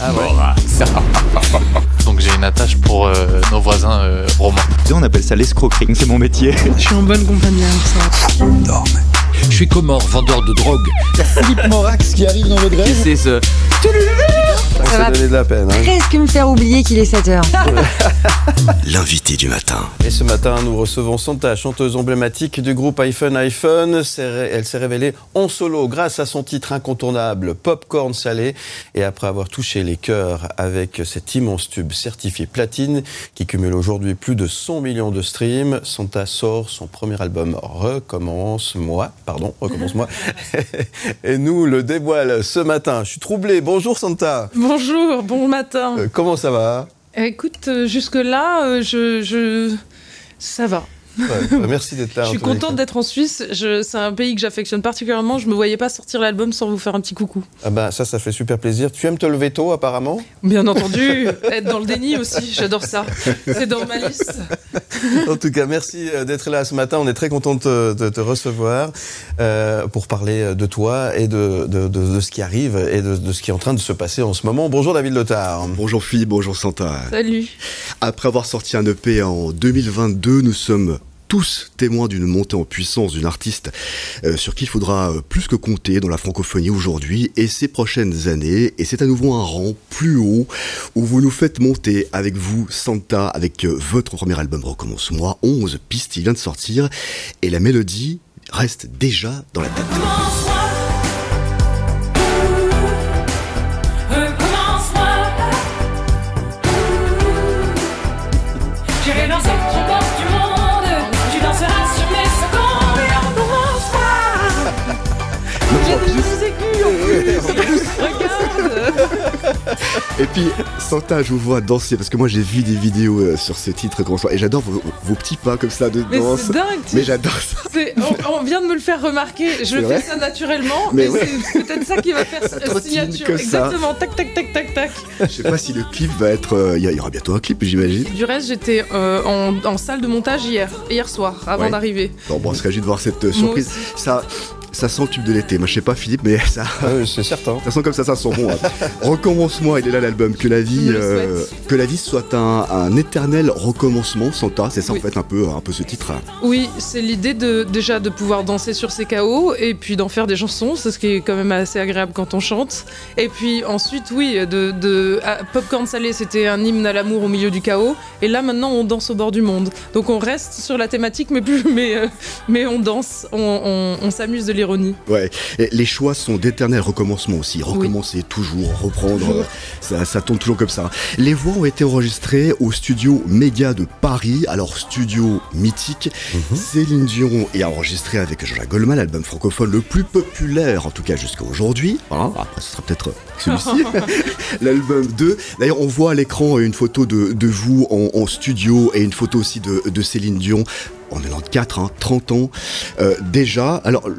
Ah ouais. Morax. Donc j'ai une attache pour nos voisins romains. On appelle ça l'escroquerie, c'est mon métier. Je suis en bonne compagnie avec ça. Je suis Comore, vendeur de drogue. Philippe Morax qui arrive dans le grève. C'est ce... Ça va donner de la peine. Hein. Presque me faire oublier qu'il est 7h. L'invité du matin. Et ce matin, nous recevons Santa, chanteuse emblématique du groupe iPhone. Elle s'est révélée en solo grâce à son titre incontournable Popcorn Salé. Et après avoir touché les cœurs avec cet immense tube certifié platine qui cumule aujourd'hui plus de 100 millions de streams, Santa sort son premier album Recommence-moi. Et nous le dévoile ce matin. Je suis troublé. Bonjour Santa. Bonjour, bon matin. Comment ça va ? Écoute, jusque-là, ça va. Ouais, merci d'être là. Je suis contente d'être en Suisse. C'est un pays que j'affectionne particulièrement. Je me voyais pas sortir l'album sans vous faire un petit coucou. Ah bah ça fait super plaisir. Tu aimes te lever tôt apparemment ? Bien entendu, être dans le déni aussi, j'adore ça. C'est dans ma liste. En tout cas, merci d'être là ce matin. On est très contente de te recevoir pour parler de toi et de ce qui arrive et de ce qui est en train de se passer en ce moment. Bonjour David Lothar. Bonjour Philippe, bonjour Santa. Salut. Après avoir sorti un EP en 2022, nous sommes tous témoins d'une montée en puissance d'une artiste sur qui il faudra plus que compter dans la francophonie aujourd'hui et ces prochaines années. Et c'est à nouveau un rang plus haut où vous nous faites monter avec vous, Santa, avec votre premier album Recommence-moi. 11 pistes, il vient de sortir et la mélodie reste déjà dans la tête. Et puis, Santa, je vous vois danser, parce que moi j'ai vu des vidéos sur ce titre, et j'adore vos petits pas comme ça de danse. C'est dingue. Mais j'adore ça. On vient de me le faire remarquer, je fais ça naturellement, mais ouais. C'est peut-être ça qui va faire cette signature. Exactement, tac, tac, tac, tac, tac. Je sais pas si le clip va être... Il y aura bientôt un clip, j'imagine. Du reste, j'étais en salle de montage hier soir, avant d'arriver. Bon, on se réjouit de voir cette surprise. Ça sent le tube de l'été. Moi, je sais pas, Philippe, mais ça. C'est certain. Ça sent comme ça sent bon. Hein. Recommence-moi, il est là l'album. Que la vie soit un éternel recommencement, Santa. C'est ça, en fait, un peu ce titre. Oui, c'est l'idée déjà de pouvoir danser sur ces chaos et puis d'en faire des chansons. C'est ce qui est quand même assez agréable quand on chante. Et puis ensuite, oui, Popcorn Salé, c'était un hymne à l'amour au milieu du chaos. Et là, maintenant, on danse au bord du monde. Donc, on reste sur la thématique, mais on danse, on s'amuse de l'ironie. Ouais, et les choix sont d'éternels recommencements aussi. Recommencer, toujours, reprendre, ça tourne toujours comme ça. Les voix ont été enregistrées au studio Méga de Paris, alors studio mythique. Céline Dion est enregistrée avec Jean-Jacques Goldman, l'album francophone le plus populaire, en tout cas jusqu'à aujourd'hui. Voilà, après ce sera peut-être celui-ci, l'album 2. D'ailleurs, on voit à l'écran une photo de vous en studio et une photo aussi de Céline Dion. En 94, 30 ans déjà. Alors,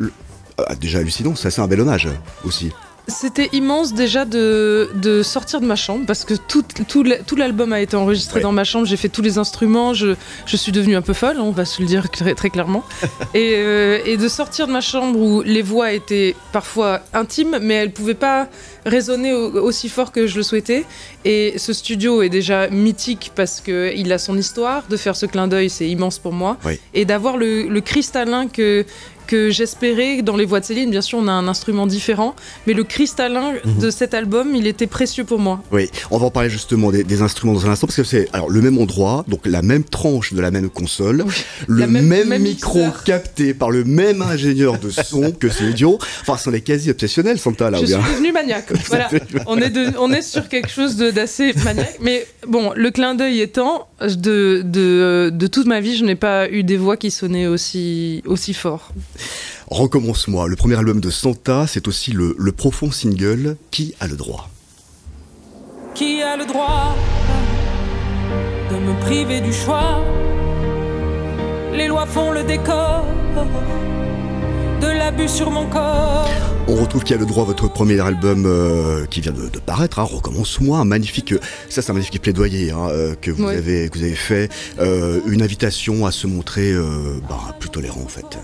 déjà hallucinant, ça c'est un bel hommage aussi. C'était immense déjà de sortir de ma chambre parce que tout l'album a été enregistré dans ma chambre. J'ai fait tous les instruments, je suis devenue un peu folle, on va se le dire très, très clairement. Et de sortir de ma chambre où les voix étaient parfois intimes, mais elles ne pouvaient pas résonner aussi fort que je le souhaitais. Et ce studio est déjà mythique parce qu'il a son histoire. De faire ce clin d'œil, c'est immense pour moi. Oui. Et d'avoir le cristallin que j'espérais dans les voix de Céline. Bien sûr, on a un instrument différent, mais le cristallin de cet album, il était précieux pour moi. Oui, on va en parler justement des instruments dans un instant, parce que c'est le même endroit, donc la même tranche de la même console, le même micro capté par le même ingénieur de son que Céline Dion. Enfin, ce sont les quasi obsessionnels, Santa, là. Je suis devenue maniaque. Voilà, on est sur quelque chose d'assez maniaque. Mais bon, le clin d'œil étant, de toute ma vie, je n'ai pas eu des voix qui sonnaient aussi fort. Recommence-moi, le premier album de Santa, c'est aussi le profond single Qui a le droit ? Qui a le droit de me priver du choix ? Les lois font le décor de l'abus sur mon corps. On retrouve Qui a le droit, votre premier album qui vient de paraître, Recommence-moi, un magnifique plaidoyer que vous avez fait, une invitation à se montrer plus tolérant en fait.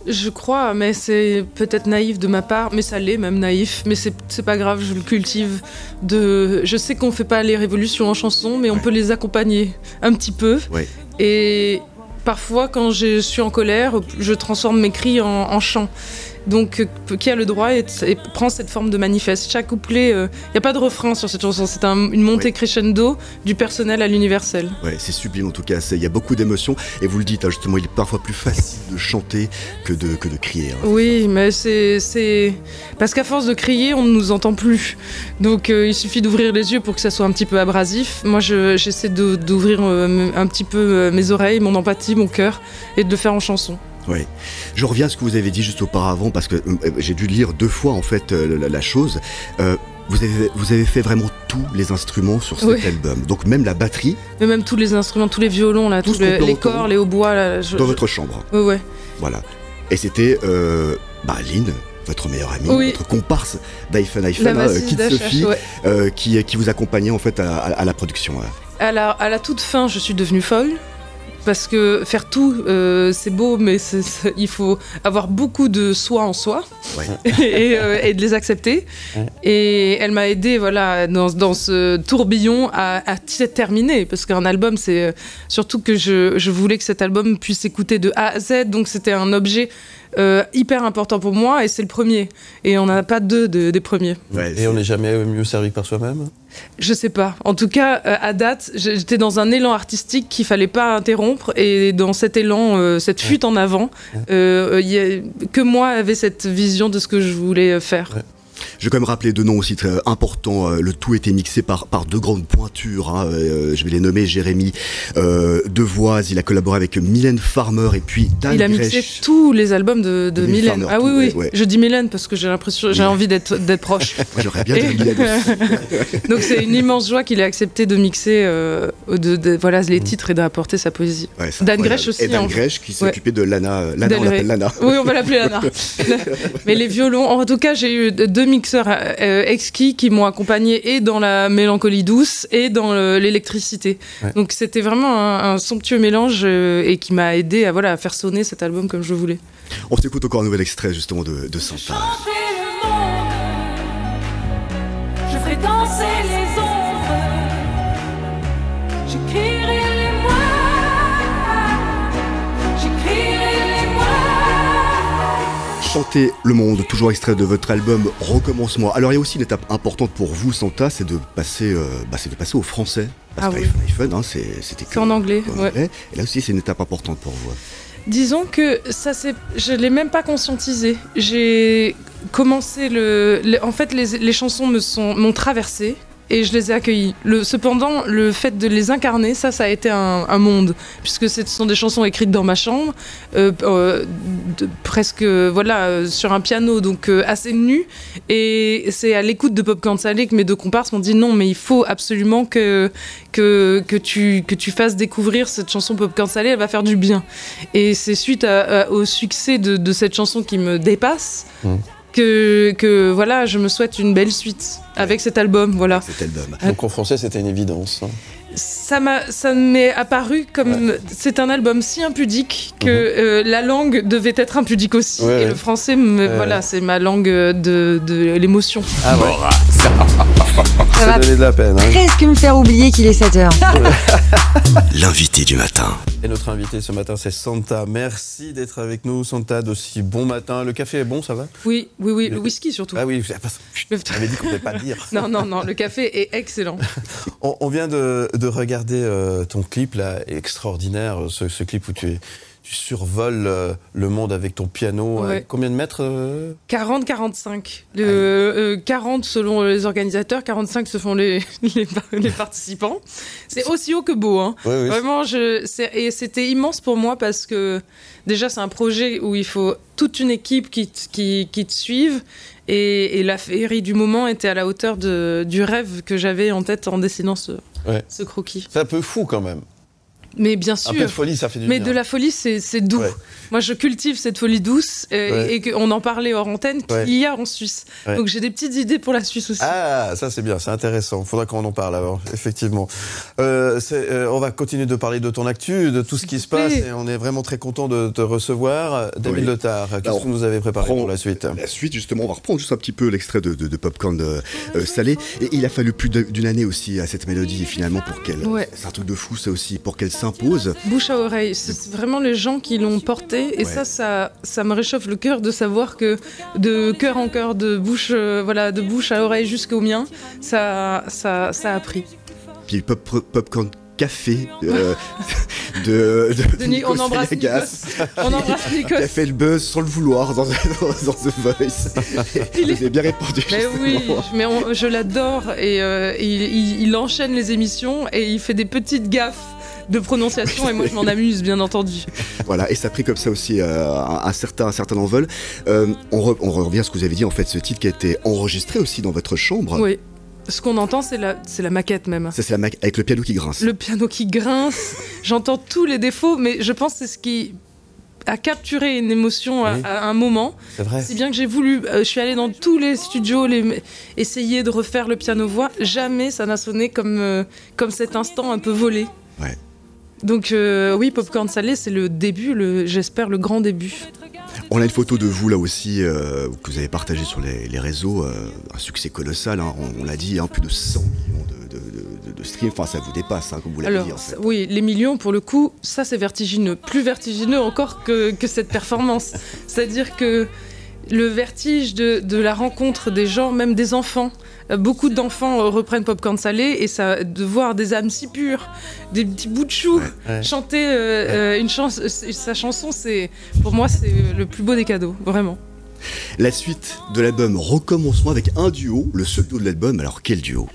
Je crois, mais c'est peut-être naïf de ma part, mais ça l'est même naïf, mais c'est pas grave, je le cultive. Je sais qu'on fait pas les révolutions en chanson, mais on peut les accompagner un petit peu. Ouais. Et parfois, quand je suis en colère, je transforme mes cris en chants. Donc, qui a le droit et prend cette forme de manifeste. Chaque couplet, il n'y a pas de refrain sur cette chanson, c'est une montée crescendo du personnel à l'universel. Ouais, c'est sublime en tout cas, il y a beaucoup d'émotions, et vous le dites, hein, justement, il est parfois plus facile de chanter que de crier. Hein. Oui, mais c'est... Parce qu'à force de crier, on ne nous entend plus. Donc, il suffit d'ouvrir les yeux pour que ça soit un petit peu abrasif. Moi, j'essaie d'ouvrir un petit peu mes oreilles, mon empathie, mon cœur, et de le faire en chanson. Ouais. Je reviens à ce que vous avez dit juste auparavant, parce que j'ai dû lire 2 fois en fait la chose. Vous avez fait vraiment tous les instruments sur cet album, donc même la batterie. Mais même tous les instruments, tous les violons, là, tous les corps, les hautbois. Là, dans votre chambre. Ouais. Voilà. Et c'était Lynn, votre meilleure amie, votre comparse d'Hyphen, Kid Sophie, qui vous accompagnait en fait à la production. À la toute fin, je suis devenue folle. Parce que faire tout, c'est beau, mais il faut avoir beaucoup de soi en soi et de les accepter. Et elle m'a aidée dans ce tourbillon à terminer. Parce qu'un album, c'est surtout que je voulais que cet album puisse s'écouter de A à Z. Donc c'était un objet hyper important pour moi et c'est le premier. Et on n'en a pas deux des premiers. Ouais, et on n'est jamais mieux servi que par soi-même ? Je sais pas. En tout cas, à date, j'étais dans un élan artistique qu'il fallait pas interrompre. Et dans cet élan, cette fuite en avant, que moi avait cette vision de ce que je voulais faire. Ouais. Je vais quand même rappeler 2 noms aussi très importants. Le tout était mixé par 2 grandes pointures. Hein. Je vais les nommer. Jérémy Devoise, il a collaboré avec Mylène Farmer et puis Dan Il a Gresh. mixé tous les albums de Mylène. Farmer, oui. Je dis Mylène parce que j'ai l'impression, j'ai envie d'être proche. Moi, j'aurais bien dit Mylène aussi. Donc c'est une immense joie qu'il ait accepté de mixer les titres et d'apporter sa poésie. Ouais, Dan Gresh aussi. Et Dan Gresh qui s'est occupé de Lana. Lana, on l'appelle Lana. Oui, on va l'appeler Lana. Mais les violons, en tout cas, j'ai eu 2 mixeurs exquis qui m'ont accompagné et dans la mélancolie douce et dans l'électricité. Ouais. Donc c'était vraiment un somptueux mélange et qui m'a aidé à faire sonner cet album comme je voulais. On s'écoute encore un nouvel extrait justement de Santa. Je ferai danser les ombres, j'écrirai les mois, j'écrirai les mois. Chanter le monde, toujours extrait de votre album Recommence-moi. Alors il y a aussi une étape importante pour vous, Santa, c'est de passer au français. Parce que iPhone, c'était en anglais. Et là aussi c'est une étape importante pour vous. Disons que je l'ai même pas conscientisé. J'ai commencé en fait les chansons m'ont traversé. Et je les ai accueillis. Cependant, le fait de les incarner, ça a été un monde, puisque ce sont des chansons écrites dans ma chambre, presque sur un piano, donc assez nu. Et c'est à l'écoute de Popcorn Salé que mes 2 comparses m'ont dit non, mais il faut absolument que tu fasses découvrir cette chanson Popcorn Salé, elle va faire du bien. Et c'est suite au succès de cette chanson qui me dépasse. Que je me souhaite une belle suite avec cet album, voilà. Cet album. Donc en français, c'était une évidence. Ça m'est apparu comme c'est un album si impudique que la langue devait être impudique aussi. Et le français, c'est ma langue de l'émotion. Ah ouais. Ça va donner de la peine. Presque me faire oublier qu'il est 7h. L'invité du matin. Et notre invité ce matin, c'est Santa. Merci d'être avec nous, Santa, d'aussi bon matin. Le café est bon, ça va ? Oui, le whisky surtout. Ah oui, j'avais dit qu'on ne devait pas le dire. Non, le café est excellent. On vient de regarder ton clip, là, extraordinaire, ce clip où tu survoles le monde avec ton piano. Ouais. Combien de mètres 40-45. 40 selon les organisateurs, 45 se font les participants. C'est aussi haut que beau. Hein. Oui. Vraiment, et c'était immense pour moi parce que déjà, c'est un projet où il faut toute une équipe qui te suive. Et la féerie du moment était à la hauteur du rêve que j'avais en tête en dessinant ce croquis. C'est un peu fou quand même. Mais bien sûr. Un peu de folie, ça fait du bien. Mais de la folie, c'est doux. Ouais. Moi, je cultive cette folie douce et qu'on en parlait hors antenne qu'il y a en Suisse. Ouais. Donc j'ai des petites idées pour la Suisse aussi. Ah, ça c'est bien, c'est intéressant. Faudra qu'on en parle alors, effectivement. On va continuer de parler de ton actu, de tout ce qui se passe, et on est vraiment très content de te recevoir. David Letard, qu'est-ce que vous avez préparé pour la suite? La suite, justement, on va reprendre juste un petit peu l'extrait de Popcorn Salé. Et il a fallu plus d'une année aussi à cette mélodie, finalement, pour qu'elle... Ouais. C'est un truc de fou, ça aussi, pour qu'elle s'impose. Bouche à oreille, c'est vraiment les gens qui l'ont porté, et ça me réchauffe le cœur de savoir que de cœur en cœur, de bouche à oreille jusqu'au mien, ça a pris. Puis Popcorn Café Denis, on embrasse Nikos. Qui a fait le buzz sans le vouloir dans The Voice. Il est bien répandu. Mais oui, je l'adore, et il enchaîne les émissions et il fait des petites gaffes de prononciation, et moi je m'en amuse, bien entendu. Voilà, et ça a pris comme ça aussi un certain envol. On revient à ce que vous avez dit, en fait, ce titre qui a été enregistré aussi dans votre chambre. Oui. Ce qu'on entend, c'est la maquette même. Ça, c'est la maquette avec le piano qui grince. Le piano qui grince. J'entends tous les défauts, mais je pense que c'est ce qui a capturé une émotion à un moment. C'est vrai. Si bien que j'ai voulu... je suis allée dans tous les studios essayer de refaire le piano-voix. Jamais ça n'a sonné comme cet instant un peu volé. Ouais. Donc oui, Popcorn Salé, c'est le début, j'espère le grand début. On a une photo de vous là aussi que vous avez partagée sur les réseaux, un succès colossal, hein, on l'a dit, hein, plus de 100 millions de streams, enfin ça vous dépasse, hein, comme vous l'avez dit en fait. Oui, les millions pour le coup, ça c'est vertigineux, plus vertigineux encore que cette performance. C'est-à-dire que le vertige de la rencontre des gens, même des enfants. Beaucoup d'enfants reprennent Popcorn Salé, et de voir des âmes si pures, des petits bouts de chou chanter sa chanson, pour moi c'est le plus beau des cadeaux, vraiment. La suite de l'album, recommencement avec un duo, le seul duo de l'album. Alors quel duo?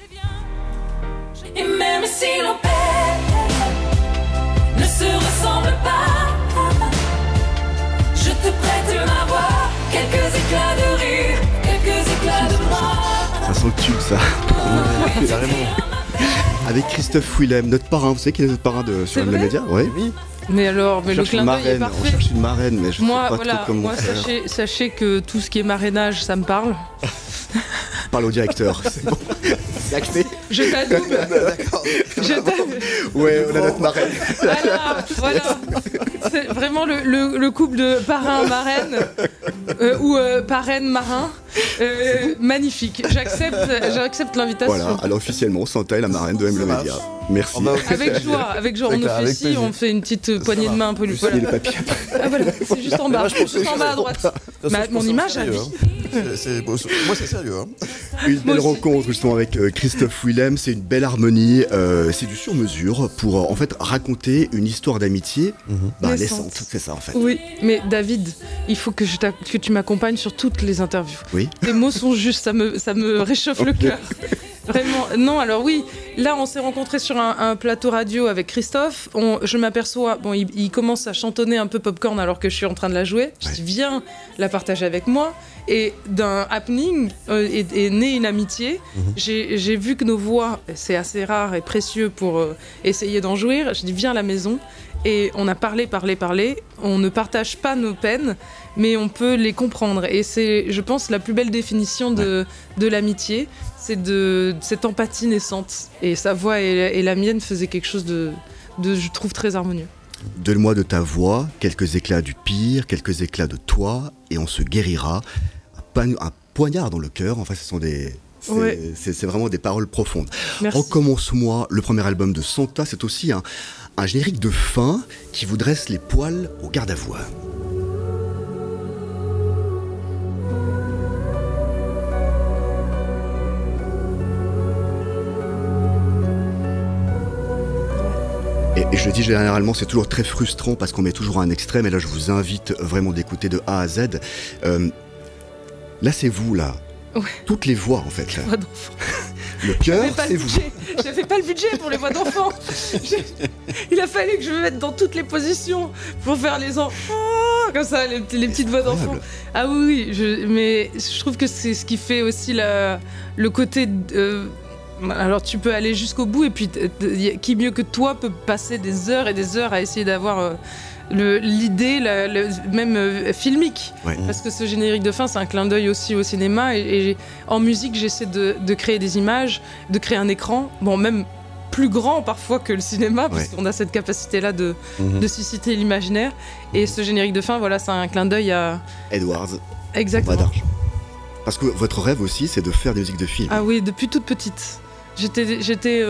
Et même si nos pères ne se ressemblent pas, je te prête ma voix, quelques éclats de rire, quelques éclats de moi. Ça sent le tube, ça. Carrément. Avec Christophe Willem, notre parrain. Vous savez qu'il est notre parrain sur le média? Oui. Mais le clin d'œil est parfait. On cherche une marraine, mais je sais pas trop comment faire. Sachez que tout ce qui est marrainage, ça me parle. Parle au directeur, c'est bon. C'est acté. Je t'adoube. D'accord. Ouais, on a notre marraine. Voilà. C'est vraiment le couple de parrain-marraine ou parraine-marin. Magnifique. J'accepte l'invitation. Voilà, alors officiellement, Santa est la marraine de M le Média. Merci. Avec joie. On fait une petite poignée de main un peu. Voilà. Les papiers après. Ah voilà, c'est juste en bas. Juste en bas à droite. Mon image a vie. Moi c'est sérieux. Hein. Une belle rencontre justement avec Christophe Willem, c'est une belle harmonie, c'est du sur-mesure pour en fait raconter une histoire d'amitié naissante, c'est ça en fait. Oui, mais David, il faut que tu m'accompagnes sur toutes les interviews. Oui. Tes mots sont justes, ça me réchauffe le cœur. Vraiment, non, alors oui, là on s'est rencontrés sur un plateau radio avec Christophe, je m'aperçois, il commence à chantonner un peu Popcorn alors que je suis en train de la jouer, je dis viens la partager avec moi, et d'un happening est née une amitié, j'ai vu que nos voix, c'est assez rare et précieux pour essayer d'en jouir, je dis viens à la maison, et on a parlé, on ne partage pas nos peines, mais on peut les comprendre, et c'est, je pense, la plus belle définition de l'amitié, c'est de cette empathie naissante. Et sa voix et la mienne faisaient quelque chose de, je trouve, très harmonieux. Donne-moi de ta voix, quelques éclats du pire, quelques éclats de toi, et on se guérira. Un poignard dans le cœur, enfin, ce sont c'est vraiment des paroles profondes. Merci. Recommence-moi, le premier album de Santa, c'est aussi un générique de fin qui vous dresse les poils au garde à voix. Et je dis généralement, c'est toujours très frustrant parce qu'on met toujours un extrait, mais là je vous invite vraiment d'écouter de A à Z. Là c'est vous, là. Ouais. Toutes les voix en fait. Là. Voix d'enfant. Le cœur, c'est vous. J'avais pas le budget pour les voix d'enfant. Il a fallu que je me mette dans toutes les positions pour faire les enfants. Comme ça, les petites voix d'enfant. Ah oui, mais je trouve que c'est ce qui fait aussi le côté Alors tu peux aller jusqu'au bout et puis qui mieux que toi peut passer des heures et des heures à essayer d'avoir l'idée même filmique. Ouais. Parce que ce générique de fin c'est un clin d'œil aussi au cinéma et en musique j'essaie de créer des images, de créer un écran, bon même plus grand parfois que le cinéma parce qu'on a cette capacité là de susciter l'imaginaire et ce générique de fin voilà c'est un clin d'œil à Edwards. Exactement. Pas d'argent. Parce que votre rêve aussi c'est de faire des musiques de film. Ah oui, depuis toute petite. J'étais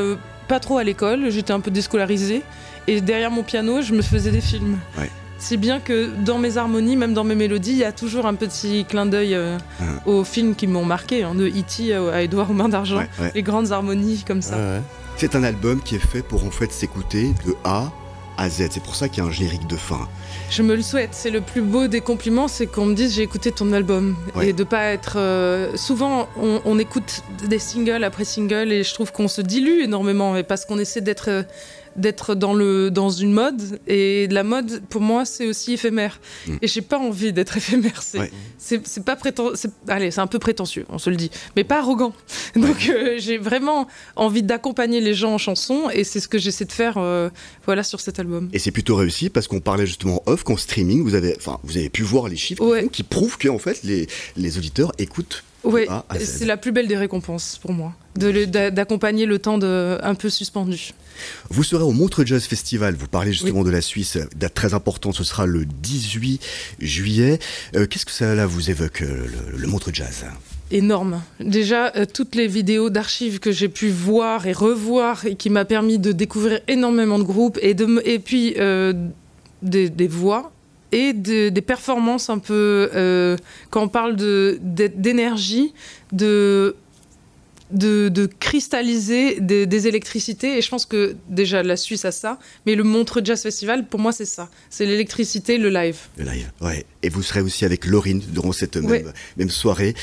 pas trop à l'école, j'étais un peu déscolarisée et derrière mon piano je me faisais des films. Ouais. Si bien que dans mes harmonies, même dans mes mélodies, il y a toujours un petit clin d'œil aux films qui m'ont marqué, de E.T. à Edouard aux mains d'argent, les grandes harmonies comme ça. Ouais. C'est un album qui est fait pour en fait s'écouter de A à Z. C'est pour ça qu'il y a un générique de fin. Je me le souhaite. C'est le plus beau des compliments, c'est qu'on me dise j'ai écouté ton album et de pas être. Souvent, on écoute des singles après singles et je trouve qu'on se dilue énormément et parce qu'on essaie d'être dans une mode et la mode pour moi c'est aussi éphémère et j'ai pas envie d'être éphémère c'est pas allez c'est un peu prétentieux on se le dit mais pas arrogant donc j'ai vraiment envie d'accompagner les gens en chanson et c'est ce que j'essaie de faire voilà sur cet album et c'est plutôt réussi parce qu'on parlait justement off qu'en streaming vous avez pu voir les chiffres qui prouvent que en fait les auditeurs écoutent. Oui, c'est la plus belle des récompenses pour moi, d'accompagner le temps un peu suspendu. Vous serez au Montreux Jazz Festival, vous parlez justement de la Suisse, date très importante, ce sera le 18 juillet. Qu'est-ce que ça là, vous évoque, le Montreux Jazz ? Énorme. Déjà, toutes les vidéos d'archives que j'ai pu voir et revoir et qui m'a permis de découvrir énormément de groupes et puis des voix. Et des performances un peu quand on parle d'énergie, de cristalliser des électricités et je pense que déjà la Suisse a ça mais le Montreux Jazz Festival pour moi c'est ça, c'est l'électricité, le live. Le live, ouais. Et vous serez aussi avec Laurine durant cette même soirée.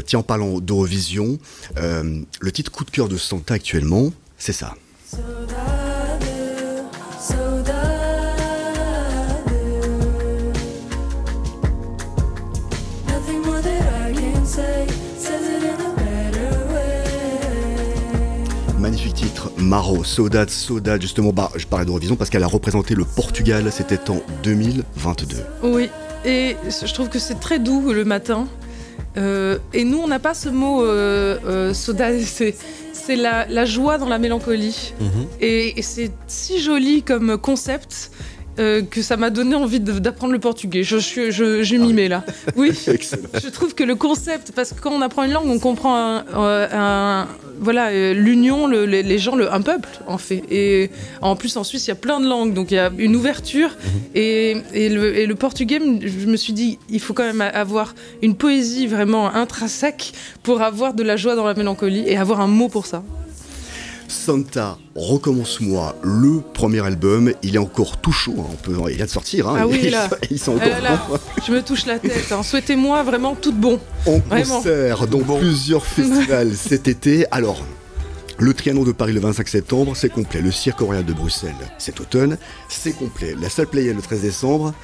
Tiens, en parlant d'Eurovision, le titre coup de cœur de Santa actuellement, c'est ça. Magnifique titre, Maro, Saudade, justement, je parlais d'Eurovision parce qu'elle a représenté le Portugal, c'était en 2022. Oui, et je trouve que c'est très doux le matin. Et nous, on n'a pas ce mot Saudade, c'est la joie dans la mélancolie. Et c'est si joli comme concept. Que ça m'a donné envie d'apprendre le portugais. Je m'y mets là. Oui. Je trouve que le concept, parce que quand on apprend une langue, on comprend l'union, les gens, un peuple en fait. Et en plus en Suisse, il y a plein de langues, donc il y a une ouverture. Et le portugais, je me suis dit, il faut quand même avoir une poésie vraiment intrinsèque pour avoir de la joie dans la mélancolie et avoir un mot pour ça. Santa, Recommence-moi, le premier album, il est encore tout chaud, il vient de sortir. Ah oui, là, ils sont encore là, je me touche la tête. Souhaitez-moi vraiment tout de bon. En concert dans plusieurs festivals cet été. Alors, le Trianon de Paris le 25 septembre, c'est complet. Le Cirque Royal de Bruxelles cet automne, c'est complet. La salle Playel le 13 décembre,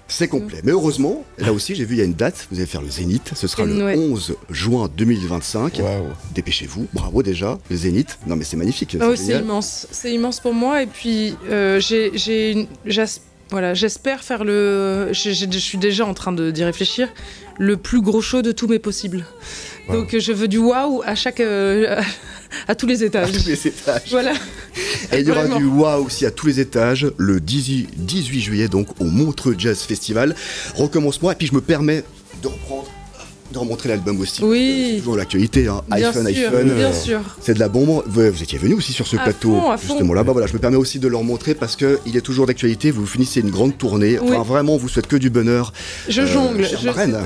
c'est complet. Mais heureusement, là aussi, j'ai vu, il y a une date. Vous allez faire le Zénith. Ce sera le 11 juin 2025. Wow. Dépêchez-vous. Bravo déjà, le Zénith. Non, mais c'est magnifique. C'est immense. C'est immense pour moi. Et puis, j'espère faire je suis déjà en train d'y réfléchir. Le plus gros show de tous mes possibles. Wow. Donc, je veux du waouh à tous les étages. À tous les étages. Voilà. Et il y aura du waouh aussi à tous les étages le 18 juillet, donc au Montreux Jazz Festival. Recommence-moi, et puis je me permets de remontrer l'album aussi. Oui. Toujours l'actualité, iPhone. Bien sûr. C'est de la bombe. Vous étiez venu aussi sur ce plateau, justement là. Voilà, je me permets aussi de le remontrer parce que il est toujours d'actualité. Vous finissez une grande tournée. Enfin, vraiment, on vous souhaite que du bonheur. Je jongle. Marraine.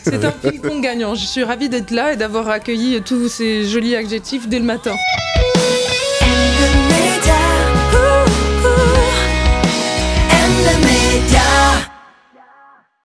C'est un ping-pong gagnant. Je suis ravie d'être là et d'avoir accueilli tous ces jolis adjectifs dès le matin.